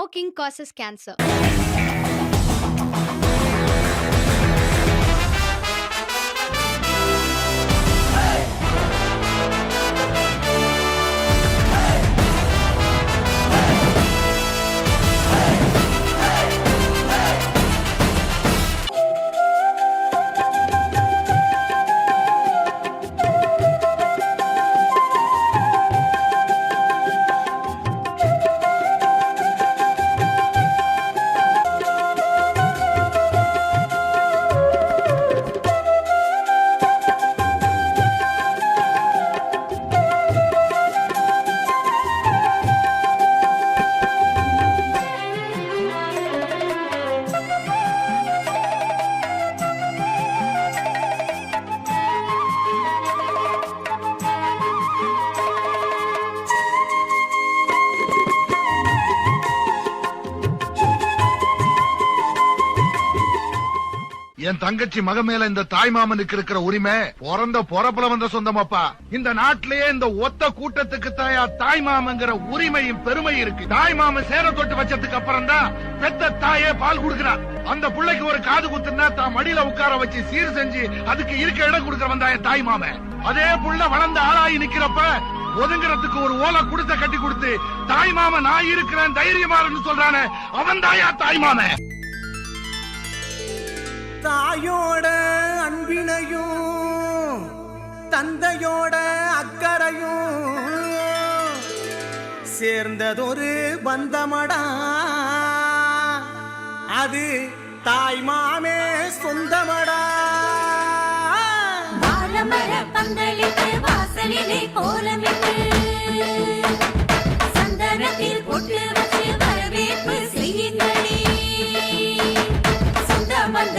Smoking causes cancer. என் தங்கச்சி மக மேல இந்த தாய் மாமனுக்கு இருக்கிற உரிமை பிறந்த பொறப்புல வந்த சொந்தமாப்பா. இந்த நாட்டிலேயே இந்த ஒத்த கூட்டத்துக்கு தாய் மாமங்கிற உரிமையும் பெருமை இருக்கு. தாய் மாமன் சேர தொட்டு வச்சதுக்கு அப்புறம் தான் பெத்த தாயே பால் குடுக்கிறார். அந்த பிள்ளைக்கு ஒரு காது குத்துனா தான் மடியில உட்கார வச்சு சீர் செஞ்சு அதுக்கு இருக்க இடம் கொடுக்கறவன் தான் தாய் மாமன். அதே புள்ள வளர்ந்த ஆளாயி நிக்கிறப்ப ஒதுங்கிறதுக்கு ஒரு ஓலை குடுத்த கட்டி கொடுத்து தாய் மாமன் நான் இருக்கிறேன் தைரியமானு சொல்றானே அவன் தாயா தாய் மாமன். தாயோட அன்பினையும் தந்தையோட அக்கறையும் சேர்ந்ததொரு பந்தமடா, அது தாய் மாமே சொந்தமடா. வாழமர பந்தலிட்டு வாசலிலே கோலமிட்டு சந்தனத்தில் பொட்டு வச்சு வரவேற்பு செய்யுங்களே. சொந்த பந்த